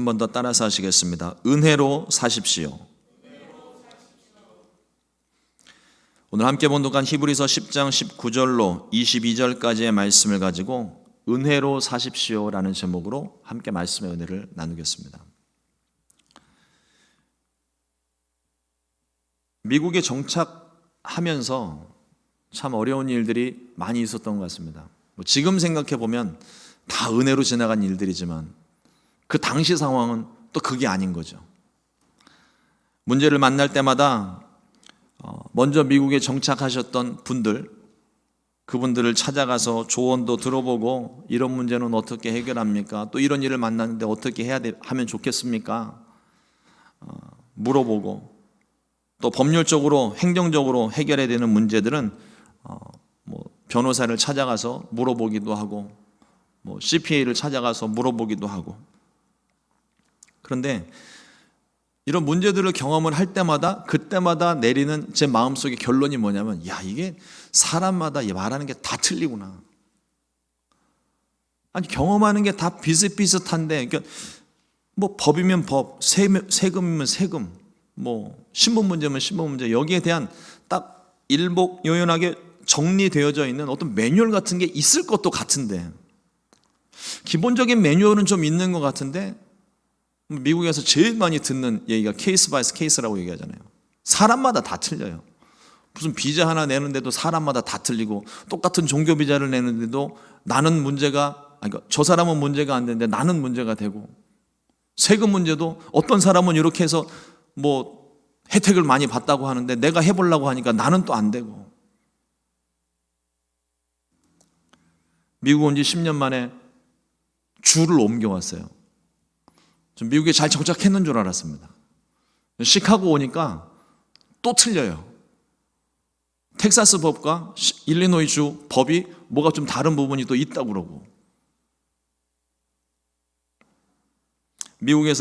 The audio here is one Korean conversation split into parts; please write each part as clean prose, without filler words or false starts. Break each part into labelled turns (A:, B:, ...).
A: 한 번 더 따라서 하시겠습니다. 은혜로 사십시오. 오늘 함께 본독한 히브리서 10장 19절로 22절까지의 말씀을 가지고 은혜로 사십시오라는 제목으로 함께 말씀의 은혜를 나누겠습니다. 미국에 정착하면서 참 어려운 일들이 많이 있었던 것 같습니다. 지금 생각해 보면 다 은혜로 지나간 일들이지만 그 당시 상황은 또 그게 아닌 거죠. 문제를 만날 때마다 먼저 미국에 정착하셨던 분들, 그분들을 찾아가서 조언도 들어보고 이런 문제는 어떻게 해결합니까? 또 이런 일을 만났는데 어떻게 하면 좋겠습니까? 물어보고 또 법률적으로 행정적으로 해결해야 되는 문제들은 변호사를 찾아가서 물어보기도 하고 CPA를 찾아가서 물어보기도 하고. 그런데 이런 문제들을 경험을 할 때마다 그때마다 내리는 제 마음속의 결론이 뭐냐면, 야, 이게 사람마다 말하는 게 다 틀리구나. 아니, 경험하는 게 다 비슷비슷한데, 그러니까 법이면 법, 세금이면 세금, 신분 문제면 신분 문제, 여기에 대한 딱 일목요연하게 정리되어져 있는 어떤 매뉴얼 같은 게 있을 것도 같은데, 기본적인 매뉴얼은 좀 있는 것 같은데, 미국에서 제일 많이 듣는 얘기가 케이스 바이 케이스라고 얘기하잖아요. 사람마다 다 틀려요. 무슨 비자 하나 내는데도 사람마다 다 틀리고, 똑같은 종교 비자를 내는데도 나는 문제가, 그러니까 저 사람은 문제가 안 되는데 나는 문제가 되고, 세금 문제도 어떤 사람은 이렇게 해서 혜택을 많이 받다고 하는데 내가 해보려고 하니까 나는 또 안 되고. 미국 온 지 10년 만에 주를 옮겨왔어요. 전 미국에 잘 정착했는 줄 알았습니다. 시카고 오니까 또 틀려요. 텍사스 법과 일리노이 주 법이 뭐가 좀 다른 부분이 또 있다고 그러고. 미국에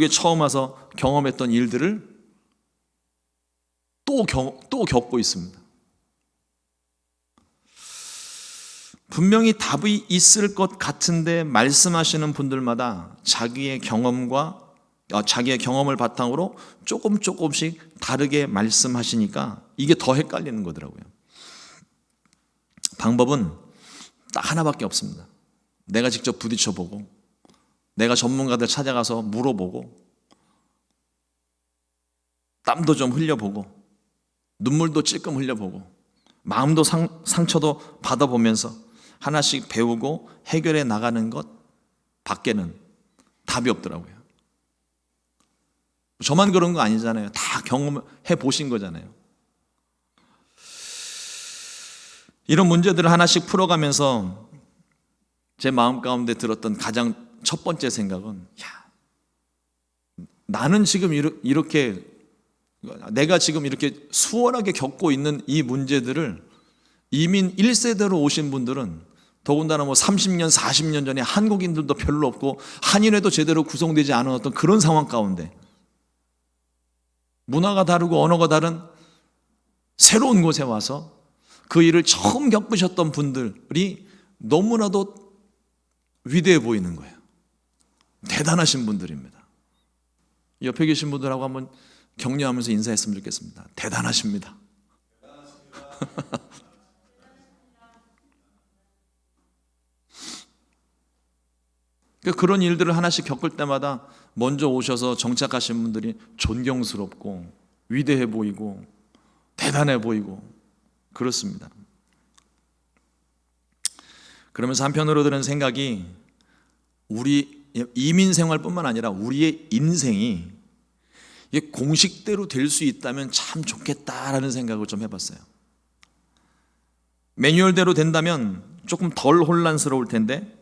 A: 처음 와서 경험했던 일들을 또 겪고 있습니다. 분명히 답이 있을 것 같은데 말씀하시는 분들마다 자기의 경험을 바탕으로 조금씩 다르게 말씀하시니까 이게 더 헷갈리는 거더라고요. 방법은 딱 하나밖에 없습니다. 내가 직접 부딪혀보고, 내가 전문가들 찾아가서 물어보고, 땀도 좀 흘려보고, 눈물도 찔끔 흘려보고, 마음도 상처도 받아보면서 하나씩 배우고 해결해 나가는 것 밖에는 답이 없더라고요. 저만 그런 거 아니잖아요. 다 경험해 보신 거잖아요. 이런 문제들을 하나씩 풀어가면서 제 마음 가운데 들었던 가장 첫 번째 생각은, 나는 지금 내가 지금 이렇게 수월하게 겪고 있는 이 문제들을 이민 1세대로 오신 분들은, 더군다나 30년, 40년 전에 한국인들도 별로 없고 한인회도 제대로 구성되지 않은 어떤 그런 상황 가운데, 문화가 다르고 언어가 다른 새로운 곳에 와서 그 일을 처음 겪으셨던 분들이 너무나도 위대해 보이는 거예요. 대단하신 분들입니다. 옆에 계신 분들하고 한번 격려하면서 인사했으면 좋겠습니다. 대단하십니다. 그런 일들을 하나씩 겪을 때마다 먼저 오셔서 정착하신 분들이 존경스럽고 위대해 보이고 대단해 보이고 그렇습니다. 그러면서 한편으로 드는 생각이, 우리 이민 생활뿐만 아니라 우리의 인생이 공식대로 될 수 있다면 참 좋겠다라는 생각을 좀 해봤어요. 매뉴얼대로 된다면 조금 덜 혼란스러울 텐데,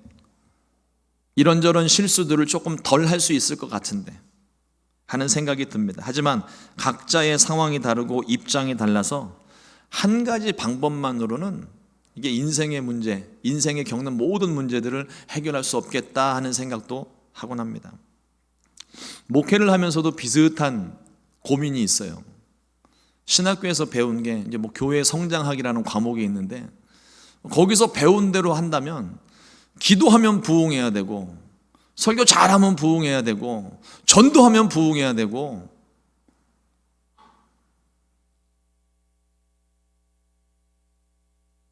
A: 이런저런 실수들을 조금 덜 할 수 있을 것 같은데 하는 생각이 듭니다. 하지만 각자의 상황이 다르고 입장이 달라서 한 가지 방법만으로는 이게 인생의 문제, 인생에 겪는 모든 문제들을 해결할 수 없겠다 하는 생각도 하곤 합니다. 목회를 하면서도 비슷한 고민이 있어요. 신학교에서 배운 게 이제 교회 성장학이라는 과목이 있는데, 거기서 배운 대로 한다면 기도하면 부흥해야 되고 설교 잘하면 부흥해야 되고, 전도하면 부흥해야 되고,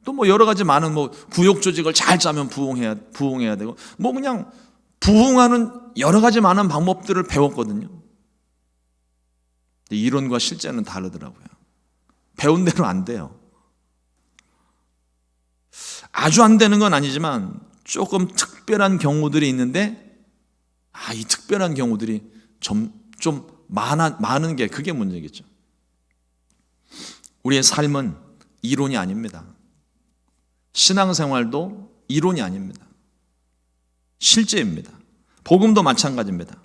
A: 또 뭐 여러 가지 많은 뭐 구역 조직을 잘 짜면 부흥해야 되고, 뭐 그냥 부흥하는 여러 가지 많은 방법들을 배웠거든요. 이론과 실제는 다르더라고요. 배운 대로 안 돼요. 아주 안 되는 건 아니지만 조금 특별한 경우들이 있는데, 이 특별한 경우들이 좀 많은 게 그게 문제겠죠. 우리의 삶은 이론이 아닙니다. 신앙생활도 이론이 아닙니다. 실제입니다. 복음도 마찬가지입니다.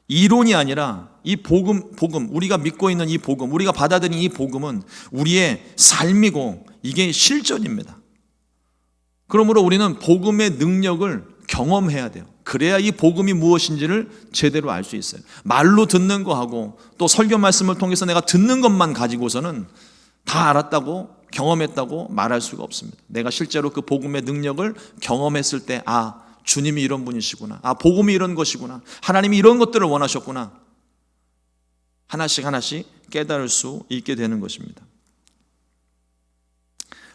A: 이론이 아니라 이 복음, 우리가 믿고 있는 이 복음, 우리가 받아들인 이 복음은 우리의 삶이고 이게 실전입니다. 그러므로 우리는 복음의 능력을 경험해야 돼요. 그래야 이 복음이 무엇인지를 제대로 알 수 있어요. 말로 듣는 거하고 또 설교 말씀을 통해서 내가 듣는 것만 가지고서는 다 알았다고 경험했다고 말할 수가 없습니다. 내가 실제로 그 복음의 능력을 경험했을 때, 주님이 이런 분이시구나, 복음이 이런 것이구나, 하나님이 이런 것들을 원하셨구나, 하나씩 깨달을 수 있게 되는 것입니다.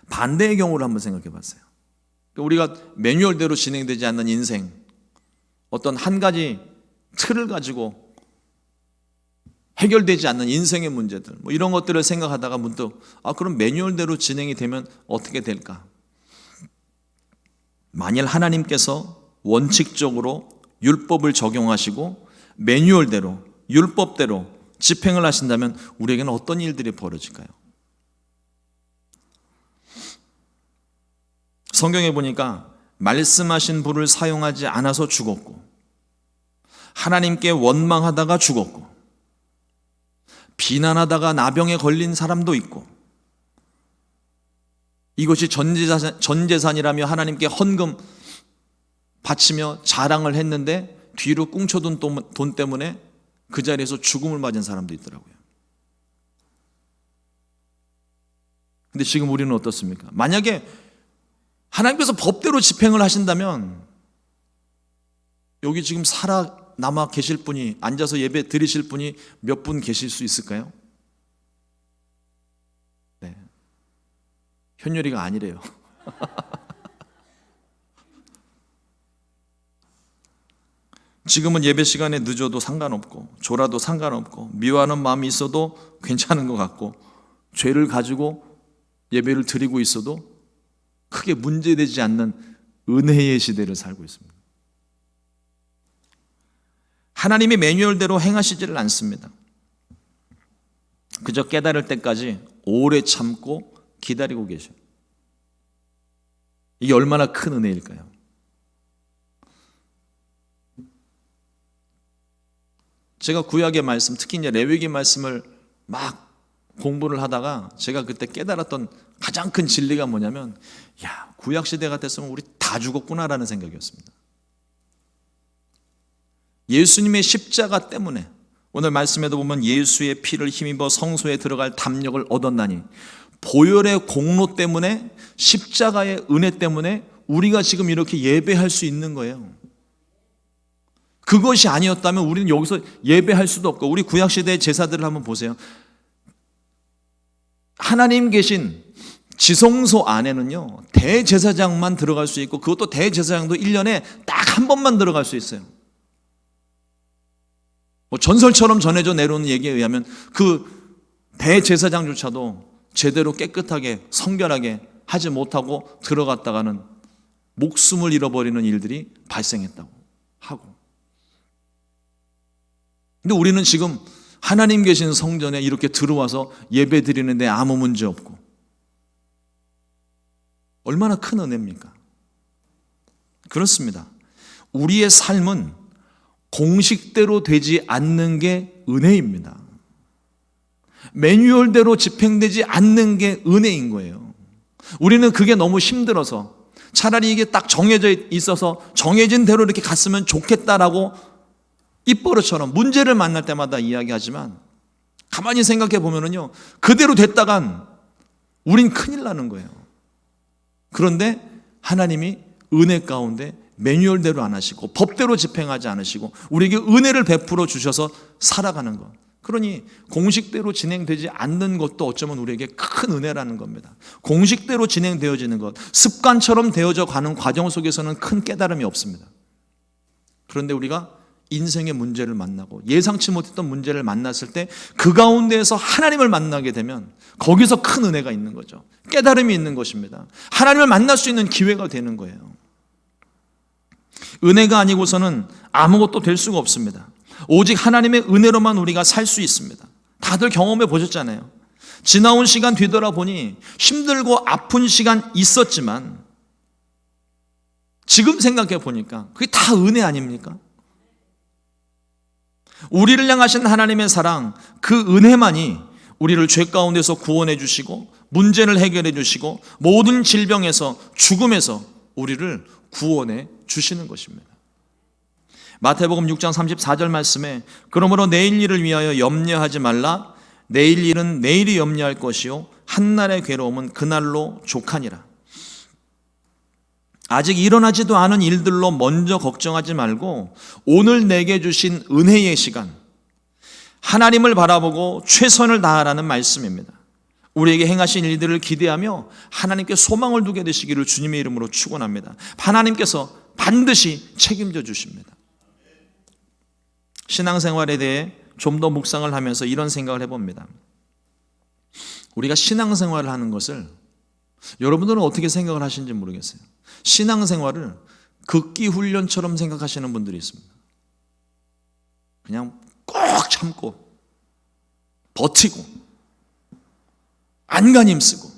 A: 반대의 경우를 한번 생각해 봤어요. 우리가 매뉴얼대로 진행되지 않는 인생, 어떤 한 가지 틀을 가지고 해결되지 않는 인생의 문제들, 뭐 이런 것들을 생각하다가 문득 그럼 매뉴얼대로 진행이 되면 어떻게 될까? 만일 하나님께서 원칙적으로 율법을 적용하시고 매뉴얼대로, 율법대로 집행을 하신다면 우리에게는 어떤 일들이 벌어질까요? 성경에 보니까 말씀하신 불을 사용하지 않아서 죽었고, 하나님께 원망하다가 죽었고, 비난하다가 나병에 걸린 사람도 있고, 이것이 전재산이라며 하나님께 헌금 바치며 자랑을 했는데 뒤로 꽁쳐둔 돈 때문에 그 자리에서 죽음을 맞은 사람도 있더라고요. 근데 지금 우리는 어떻습니까? 만약에 하나님께서 법대로 집행을 하신다면 여기 지금 살아남아 계실 분이, 앉아서 예배 드리실 분이 몇 분 계실 수 있을까요? 네. 현열이가 아니래요. 지금은 예배 시간에 늦어도 상관없고 졸아도 상관없고 미워하는 마음이 있어도 괜찮은 것 같고 죄를 가지고 예배를 드리고 있어도 크게 문제되지 않는 은혜의 시대를 살고 있습니다. 하나님이 매뉴얼대로 행하시지를 않습니다. 그저 깨달을 때까지 오래 참고 기다리고 계셔요. 이게 얼마나 큰 은혜일까요? 제가 구약의 말씀, 특히 이제 레위기 말씀을 막 공부를 하다가 제가 그때 깨달았던 가장 큰 진리가 뭐냐면, 구약 시대 같았으면 우리 다 죽었구나라는 생각이었습니다. 예수님의 십자가 때문에, 오늘 말씀에도 보면 예수의 피를 힘입어 성소에 들어갈 담력을 얻었나니, 보혈의 공로 때문에, 십자가의 은혜 때문에 우리가 지금 이렇게 예배할 수 있는 거예요. 그것이 아니었다면 우리는 여기서 예배할 수도 없고, 우리 구약시대의 제사들을 한번 보세요. 하나님 계신 지성소 안에는요, 대제사장만 들어갈 수 있고, 그것도 대제사장도 1년에 딱 한 번만 들어갈 수 있어요. 전설처럼 전해져 내려오는 얘기에 의하면 그 대제사장조차도 제대로 깨끗하게 성결하게 하지 못하고 들어갔다가는 목숨을 잃어버리는 일들이 발생했다고 하고, 근데 우리는 지금 하나님 계신 성전에 이렇게 들어와서 예배 드리는데 아무 문제 없고, 얼마나 큰 은혜입니까? 그렇습니다. 우리의 삶은 공식대로 되지 않는 게 은혜입니다. 매뉴얼대로 집행되지 않는 게 은혜인 거예요. 우리는 그게 너무 힘들어서 차라리 이게 딱 정해져 있어서 정해진 대로 이렇게 갔으면 좋겠다라고 입버릇처럼 문제를 만날 때마다 이야기하지만, 가만히 생각해 보면은요, 그대로 됐다간 우린 큰일 나는 거예요. 그런데 하나님이 은혜 가운데 매뉴얼대로 안 하시고 법대로 집행하지 않으시고 우리에게 은혜를 베풀어 주셔서 살아가는 것. 그러니 공식대로 진행되지 않는 것도 어쩌면 우리에게 큰 은혜라는 겁니다. 공식대로 진행되어지는 것, 습관처럼 되어져 가는 과정 속에서는 큰 깨달음이 없습니다. 그런데 우리가 인생의 문제를 만나고 예상치 못했던 문제를 만났을 때 그 가운데에서 하나님을 만나게 되면 거기서 큰 은혜가 있는 거죠. 깨달음이 있는 것입니다. 하나님을 만날 수 있는 기회가 되는 거예요. 은혜가 아니고서는 아무것도 될 수가 없습니다. 오직 하나님의 은혜로만 우리가 살 수 있습니다. 다들 경험해 보셨잖아요. 지나온 시간 뒤돌아보니 힘들고 아픈 시간 있었지만 지금 생각해 보니까 그게 다 은혜 아닙니까? 우리를 향하신 하나님의 사랑, 그 은혜만이 우리를 죄 가운데서 구원해 주시고 문제를 해결해 주시고 모든 질병에서 죽음에서 우리를 구원해 주시는 것입니다. 마태복음 6장 34절 말씀에 그러므로 내일 일을 위하여 염려하지 말라. 내일 일은 내일이 염려할 것이요 한날의 괴로움은 그날로 족하니라. 아직 일어나지도 않은 일들로 먼저 걱정하지 말고 오늘 내게 주신 은혜의 시간, 하나님을 바라보고 최선을 다하라는 말씀입니다. 우리에게 행하신 일들을 기대하며 하나님께 소망을 두게 되시기를 주님의 이름으로 축원합니다. 하나님께서 반드시 책임져 주십니다. 신앙생활에 대해 좀 더 묵상을 하면서 이런 생각을 해봅니다. 우리가 신앙생활을 하는 것을 여러분들은 어떻게 생각을 하시는지 모르겠어요. 신앙생활을 극기 훈련처럼 생각하시는 분들이 있습니다. 그냥 꼭 참고 버티고 안간힘 쓰고.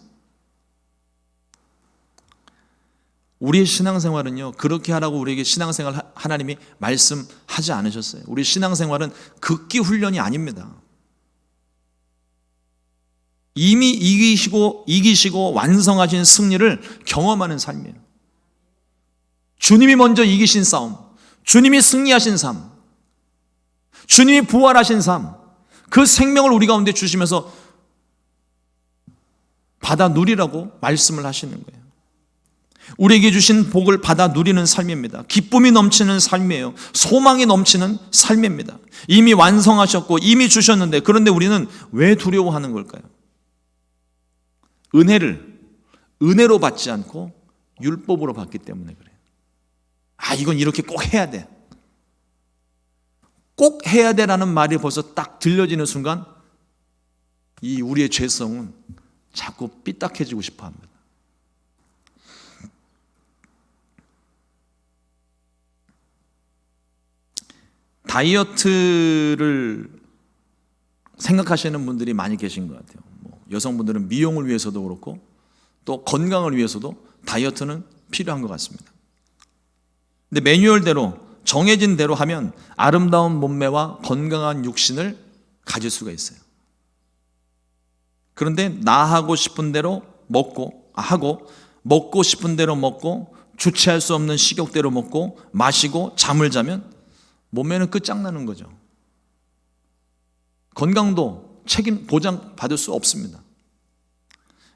A: 우리의 신앙생활은요, 그렇게 하라고 우리에게 신앙생활 하나님이 말씀하지 않으셨어요. 우리 신앙생활은 극기 훈련이 아닙니다. 이미 이기시고 완성하신 승리를 경험하는 삶이에요. 주님이 먼저 이기신 싸움, 주님이 승리하신 삶, 주님이 부활하신 삶, 그 생명을 우리 가운데 주시면서 받아 누리라고 말씀을 하시는 거예요. 우리에게 주신 복을 받아 누리는 삶입니다. 기쁨이 넘치는 삶이에요. 소망이 넘치는 삶입니다. 이미 완성하셨고 이미 주셨는데, 그런데 우리는 왜 두려워하는 걸까요? 은혜를 은혜로 받지 않고 율법으로 받기 때문에 그래요. 이건 이렇게 꼭 해야 돼. 꼭 해야 돼라는 말이 벌써 딱 들려지는 순간 이 우리의 죄성은 자꾸 삐딱해지고 싶어 합니다. 다이어트를 생각하시는 분들이 많이 계신 것 같아요. 여성분들은 미용을 위해서도 그렇고 또 건강을 위해서도 다이어트는 필요한 것 같습니다. 근데 매뉴얼대로 정해진 대로 하면 아름다운 몸매와 건강한 육신을 가질 수가 있어요. 그런데 나 하고 싶은 대로 먹고 싶은 대로 먹고 주체할 수 없는 식욕대로 먹고 마시고 잠을 자면 몸매는 끝장나는 거죠. 건강도 책임 보장 받을 수 없습니다.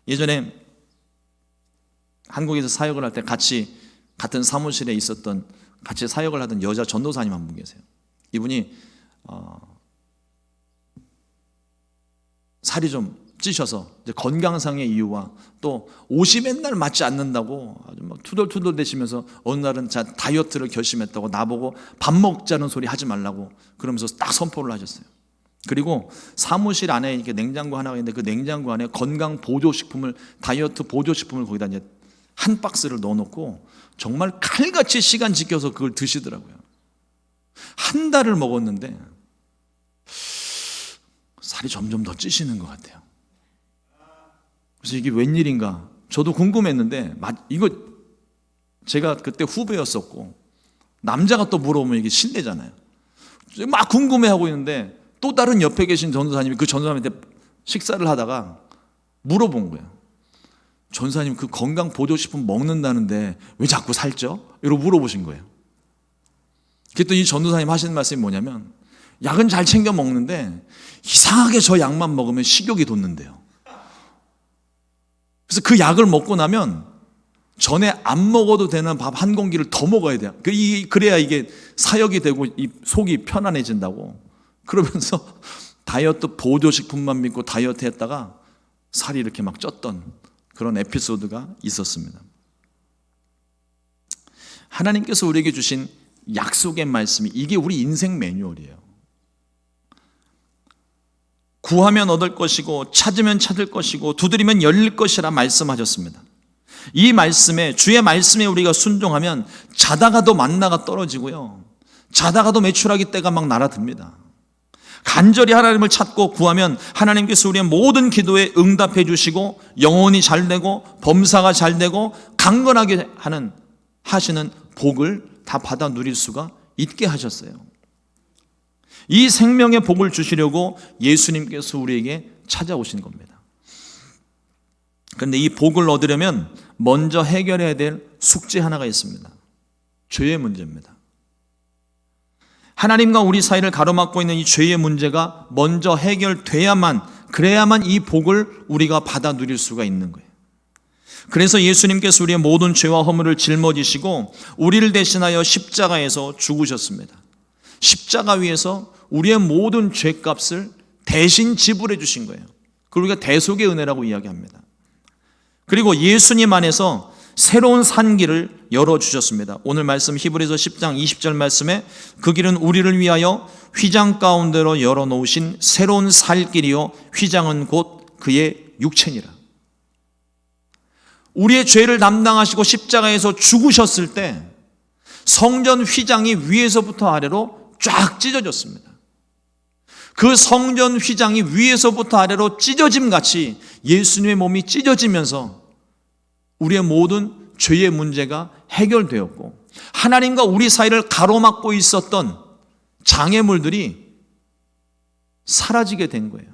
A: 예전에 한국에서 사역을 할 때 같은 사무실에 있었던, 같이 사역을 하던 여자 전도사님 한 분 계세요. 이분이 살이 좀 찌셔서 건강상의 이유와 또 옷이 맨날 맞지 않는다고 아주 막 투덜투덜 대시면서 어느 날은 다이어트를 결심했다고 나보고 밥 먹자는 소리 하지 말라고 그러면서 딱 선포를 하셨어요. 그리고 사무실 안에 이렇게 냉장고 하나가 있는데 그 냉장고 안에 건강 보조식품을, 다이어트 보조식품을 거기다 이제 한 박스를 넣어놓고 정말 칼같이 시간 지켜서 그걸 드시더라고요. 한 달을 먹었는데 살이 점점 더 찌시는 것 같아요. 그래서 이게 웬일인가 저도 궁금했는데, 이거 제가 그때 후배였었고 남자가 또 물어보면 이게 실례잖아요. 막 궁금해하고 있는데 또 다른 옆에 계신 전도사님이 그 전도사님한테 식사를 하다가 물어본 거예요. 전도사님, 그 건강 보조식품 먹는다는데 왜 자꾸 살쪄? 이러고 물어보신 거예요. 그랬더니 이 전도사님 하시는 말씀이 뭐냐면, 약은 잘 챙겨 먹는데 이상하게 저 약만 먹으면 식욕이 돋는데요. 그래서 그 약을 먹고 나면 전에 안 먹어도 되는 밥 한 공기를 더 먹어야 돼요. 그래야 이게 사역이 되고 이 속이 편안해진다고. 그러면서 다이어트 보조식품만 믿고 다이어트 했다가 살이 이렇게 막 쪘던 그런 에피소드가 있었습니다. 하나님께서 우리에게 주신 약속의 말씀이 이게 우리 인생 매뉴얼이에요. 구하면 얻을 것이고 찾으면 찾을 것이고 두드리면 열릴 것이라 말씀하셨습니다. 이 말씀에, 주의 말씀에 우리가 순종하면 자다가도 만나가 떨어지고요, 자다가도 메추라기 떼가 막 날아듭니다. 간절히 하나님을 찾고 구하면 하나님께서 우리의 모든 기도에 응답해 주시고 영혼이 잘 되고 범사가 잘 되고 강건하게 하시는 복을 다 받아 누릴 수가 있게 하셨어요. 이 생명의 복을 주시려고 예수님께서 우리에게 찾아오신 겁니다. 그런데 이 복을 얻으려면 먼저 해결해야 될 숙제 하나가 있습니다. 죄의 문제입니다. 하나님과 우리 사이를 가로막고 있는 이 죄의 문제가 먼저 해결돼야만, 그래야만 이 복을 우리가 받아 누릴 수가 있는 거예요. 그래서 예수님께서 우리의 모든 죄와 허물을 짊어지시고 우리를 대신하여 십자가에서 죽으셨습니다. 십자가 위에서 우리의 모든 죄값을 대신 지불해 주신 거예요. 그걸 우리가 대속의 은혜라고 이야기합니다. 그리고 예수님 안에서 새로운 산길을 열어주셨습니다. 오늘 말씀 히브리서 10장 20절 말씀에 그 길은 우리를 위하여 휘장 가운데로 열어놓으신 새로운 살 길이요 휘장은 곧 그의 육체니라. 우리의 죄를 담당하시고 십자가에서 죽으셨을 때 성전 휘장이 위에서부터 아래로 쫙 찢어졌습니다. 그 성전 휘장이 위에서부터 아래로 찢어짐 같이 예수님의 몸이 찢어지면서 우리의 모든 죄의 문제가 해결되었고 하나님과 우리 사이를 가로막고 있었던 장애물들이 사라지게 된 거예요.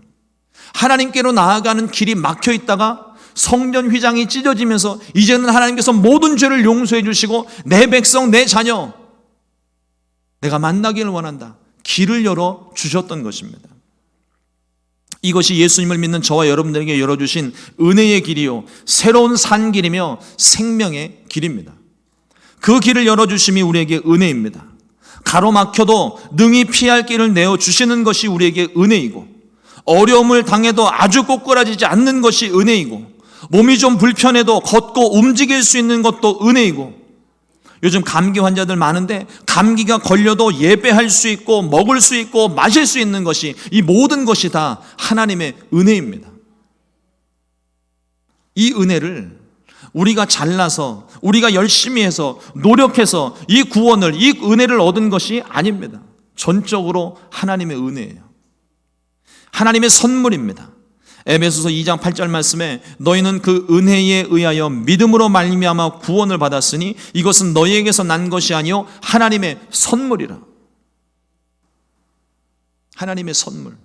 A: 하나님께로 나아가는 길이 막혀 있다가 성전 휘장이 찢어지면서 이제는 하나님께서 모든 죄를 용서해 주시고 내 백성, 내 자녀 내가 만나기를 원한다, 길을 열어 주셨던 것입니다. 이것이 예수님을 믿는 저와 여러분들에게 열어주신 은혜의 길이요 새로운 산 길이며 생명의 길입니다. 그 길을 열어주심이 우리에게 은혜입니다. 가로막혀도 능히 피할 길을 내어주시는 것이 우리에게 은혜이고, 어려움을 당해도 아주 꼬꾸라지지 않는 것이 은혜이고, 몸이 좀 불편해도 걷고 움직일 수 있는 것도 은혜이고, 요즘 감기 환자들 많은데 감기가 걸려도 예배할 수 있고 먹을 수 있고 마실 수 있는 것이, 이 모든 것이 다 하나님의 은혜입니다. 이 은혜를 우리가 잘나서 우리가 열심히 해서 노력해서 이 구원을, 이 은혜를 얻은 것이 아닙니다. 전적으로 하나님의 은혜예요. 하나님의 선물입니다. 에베소서 2장 8절 말씀에 너희는 그 은혜에 의하여 믿음으로 말미암아 구원을 받았으니 이것은 너희에게서 난 것이 아니요 하나님의 선물이라. 하나님의 선물.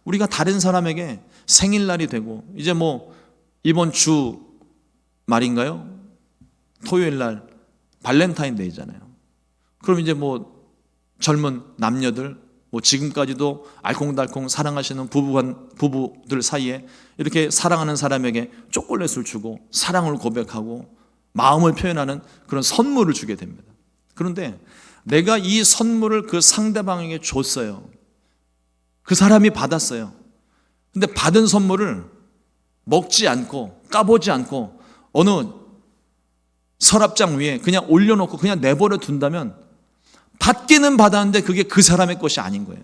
A: 우리가 다른 사람에게 생일날이 되고, 이제 뭐 이번 주 말인가요? 토요일날 발렌타인데이잖아요. 그럼 이제 뭐 젊은 남녀들, 뭐 지금까지도 알콩달콩 사랑하시는 부부들 사이에 이렇게 사랑하는 사람에게 초콜릿을 주고 사랑을 고백하고 마음을 표현하는 그런 선물을 주게 됩니다. 그런데 내가 이 선물을 그 상대방에게 줬어요. 그 사람이 받았어요. 근데 받은 선물을 먹지 않고 까보지 않고 어느 서랍장 위에 그냥 올려놓고 그냥 내버려 둔다면 받기는 받았는데 그게 그 사람의 것이 아닌 거예요.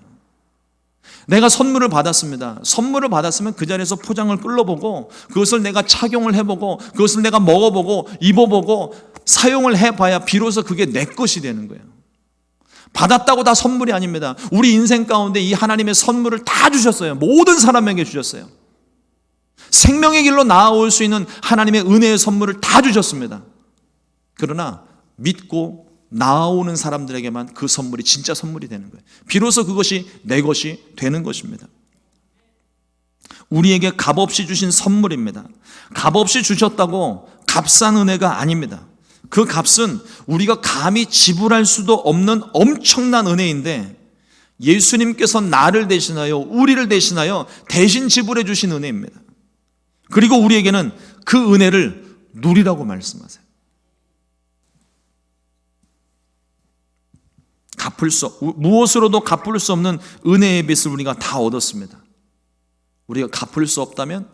A: 내가 선물을 받았습니다. 선물을 받았으면 그 자리에서 포장을 끌어보고 그것을 내가 착용을 해보고 그것을 내가 먹어보고 입어보고 사용을 해봐야 비로소 그게 내 것이 되는 거예요. 받았다고 다 선물이 아닙니다. 우리 인생 가운데 이 하나님의 선물을 다 주셨어요. 모든 사람에게 주셨어요. 생명의 길로 나아올 수 있는 하나님의 은혜의 선물을 다 주셨습니다. 그러나 믿고 나아오는 사람들에게만 그 선물이 진짜 선물이 되는 거예요. 비로소 그것이 내 것이 되는 것입니다. 우리에게 값없이 주신 선물입니다. 값없이 주셨다고 값싼 은혜가 아닙니다. 그 값은 우리가 감히 지불할 수도 없는 엄청난 은혜인데 예수님께서 나를 대신하여 우리를 대신하여 대신 지불해 주신 은혜입니다. 그리고 우리에게는 그 은혜를 누리라고 말씀하세요. 무엇으로도 갚을 수 없는 은혜의 빚을 우리가 다 얻었습니다. 우리가 갚을 수 없다면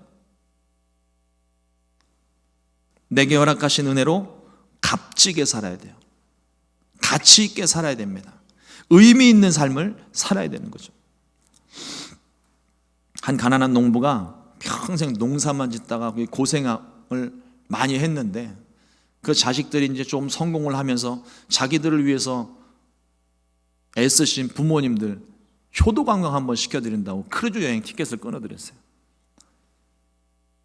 A: 내게 허락하신 은혜로 값지게 살아야 돼요. 가치 있게 살아야 됩니다. 의미 있는 삶을 살아야 되는 거죠. 한 가난한 농부가 평생 농사만 짓다가 고생을 많이 했는데 그 자식들이 이제 좀 성공을 하면서 자기들을 위해서 애쓰신 부모님들 효도 관광 한번 시켜드린다고 크루즈 여행 티켓을 끊어드렸어요.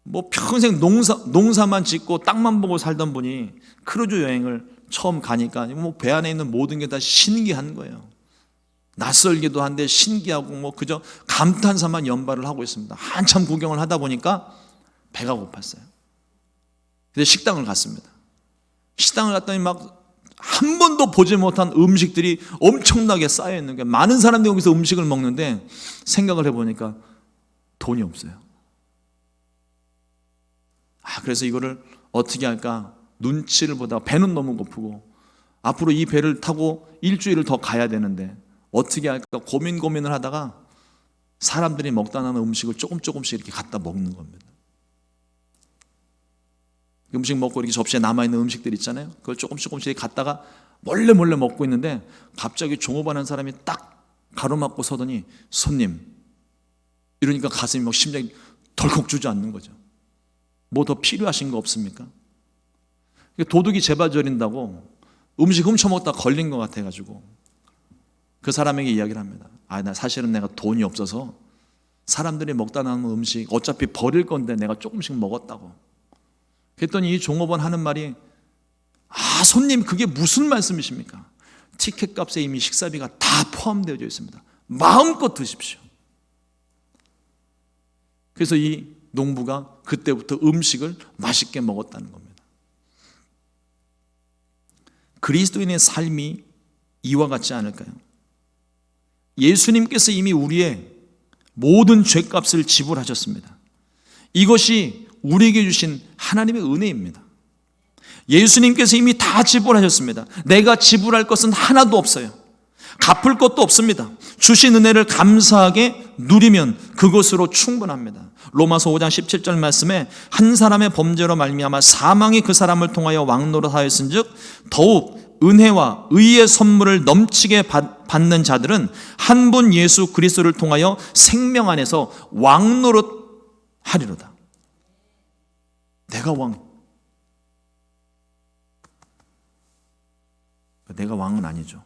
A: 뭐 평생 농사만 짓고 땅만 보고 살던 분이 크루즈 여행을 처음 가니까 뭐 배 안에 있는 모든 게 다 신기한 거예요. 낯설기도 한데 신기하고 뭐 그저 감탄사만 연발을 하고 있습니다. 한참 구경을 하다 보니까 배가 고팠어요. 근데 식당을 갔습니다. 식당을 갔더니 막 한 번도 보지 못한 음식들이 엄청나게 쌓여 있는 거예요. 많은 사람들이 여기서 음식을 먹는데 생각을 해보니까 돈이 없어요. 그래서 이거를 어떻게 할까 눈치를 보다가 배는 너무 고프고 앞으로 이 배를 타고 일주일을 더 가야 되는데 어떻게 할까 고민을 하다가 사람들이 먹다 남은 음식을 조금씩 이렇게 갖다 먹는 겁니다. 음식 먹고 이렇게 접시에 남아있는 음식들 있잖아요. 그걸 조금씩 갖다가 몰래 먹고 있는데 갑자기 종업하는 사람이 딱 가로막고 서더니 손님 이러니까 가슴이 막 심장이 덜컥 주저앉는 거죠. 뭐 더 필요하신 거 없습니까? 도둑이 제발저린다고 음식 훔쳐먹다 걸린 것 같아가지고 그 사람에게 이야기를 합니다. 나 사실은 내가 돈이 없어서 사람들이 먹다 남은 음식 어차피 버릴 건데 내가 조금씩 먹었다고. 그랬더니 이 종업원 하는 말이 손님 그게 무슨 말씀이십니까? 티켓값에 이미 식사비가 다 포함되어 있습니다. 마음껏 드십시오. 그래서 이 농부가 그때부터 음식을 맛있게 먹었다는 겁니다. 그리스도인의 삶이 이와 같지 않을까요? 예수님께서 이미 우리의 모든 죄값을 지불하셨습니다. 이것이 우리에게 주신 하나님의 은혜입니다. 예수님께서 이미 다 지불하셨습니다. 내가 지불할 것은 하나도 없어요. 갚을 것도 없습니다. 주신 은혜를 감사하게 누리면 그것으로 충분합니다. 로마서 5장 17절 말씀에 한 사람의 범죄로 말미암아 사망이 그 사람을 통하여 왕노릇하였은즉 더욱 은혜와 의의 선물을 넘치게 받는 자들은 한 분 예수 그리스도를 통하여 생명 안에서 왕노릇하리로다. 내가 왕은 아니죠.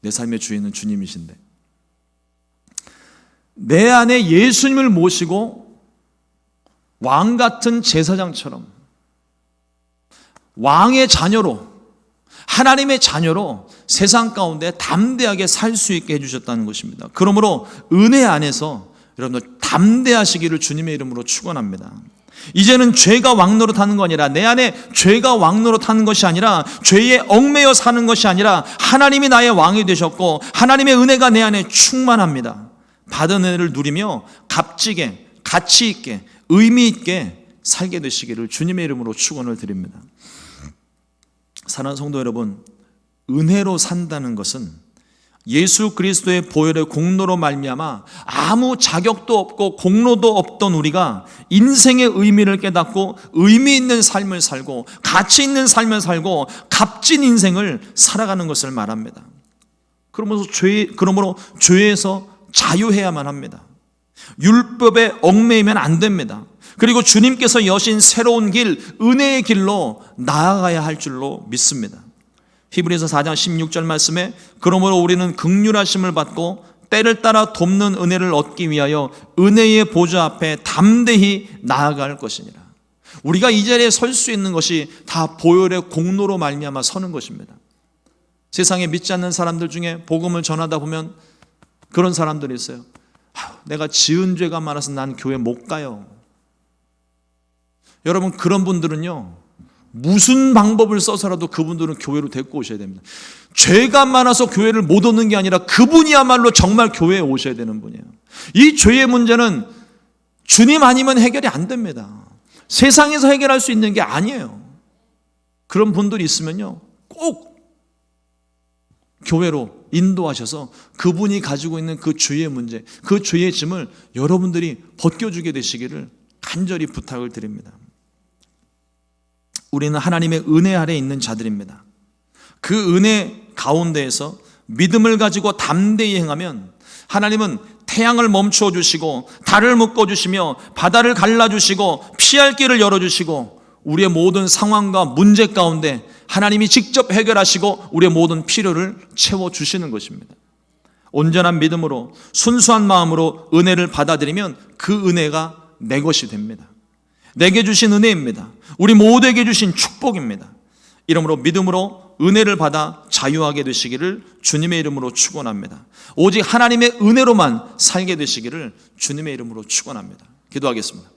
A: 내 삶의 주인은 주님이신데 내 안에 예수님을 모시고 왕 같은 제사장처럼 왕의 자녀로 하나님의 자녀로 세상 가운데 담대하게 살 수 있게 해주셨다는 것입니다. 그러므로 은혜 안에서 여러분들 담대하시기를 주님의 이름으로 축원합니다. 이제는 죄가 왕노릇하는 거 아니라 내 안에 죄가 왕노릇하는 것이 아니라 죄에 얽매여 사는 것이 아니라 하나님이 나의 왕이 되셨고 하나님의 은혜가 내 안에 충만합니다. 받은 은혜를 누리며 값지게 가치 있게 의미 있게 살게 되시기를 주님의 이름으로 축원을 드립니다. 사랑하는 성도 여러분, 은혜로 산다는 것은 예수 그리스도의 보혈의 공로로 말미암아 아무 자격도 없고 공로도 없던 우리가 인생의 의미를 깨닫고 의미 있는 삶을 살고 가치 있는 삶을 살고 값진 인생을 살아가는 것을 말합니다. 그러므로 죄에서 자유해야만 합니다. 율법에 얽매이면 안 됩니다. 그리고 주님께서 여신 새로운 길, 은혜의 길로 나아가야 할 줄로 믿습니다. 히브리서 4장 16절 말씀에 그러므로 우리는 긍휼하심을 받고 때를 따라 돕는 은혜를 얻기 위하여 은혜의 보좌 앞에 담대히 나아갈 것이니라. 우리가 이 자리에 설 수 있는 것이 다 보혈의 공로로 말미암아 서는 것입니다. 세상에 믿지 않는 사람들 중에 복음을 전하다 보면 그런 사람들이 있어요. 내가 지은 죄가 많아서 난 교회 못 가요. 여러분, 그런 분들은요, 무슨 방법을 써서라도 그분들은 교회로 데리고 오셔야 됩니다. 죄가 많아서 교회를 못 오는 게 아니라 그분이야말로 정말 교회에 오셔야 되는 분이에요. 이 죄의 문제는 주님 아니면 해결이 안 됩니다. 세상에서 해결할 수 있는 게 아니에요. 그런 분들이 있으면요, 꼭 교회로 인도하셔서 그분이 가지고 있는 그 죄의 문제, 그 죄의 짐을 여러분들이 벗겨주게 되시기를 간절히 부탁을 드립니다. 우리는 하나님의 은혜 아래 있는 자들입니다. 그 은혜 가운데에서 믿음을 가지고 담대히 행하면 하나님은 태양을 멈추어 주시고 달을 묶어 주시며 바다를 갈라 주시고 피할 길을 열어 주시고 우리의 모든 상황과 문제 가운데 하나님이 직접 해결하시고 우리의 모든 필요를 채워 주시는 것입니다. 온전한 믿음으로 순수한 마음으로 은혜를 받아들이면 그 은혜가 내 것이 됩니다. 내게 주신 은혜입니다. 우리 모두에게 주신 축복입니다. 이러므로 믿음으로 은혜를 받아 자유하게 되시기를 주님의 이름으로 축원합니다. 오직 하나님의 은혜로만 살게 되시기를 주님의 이름으로 축원합니다. 기도하겠습니다.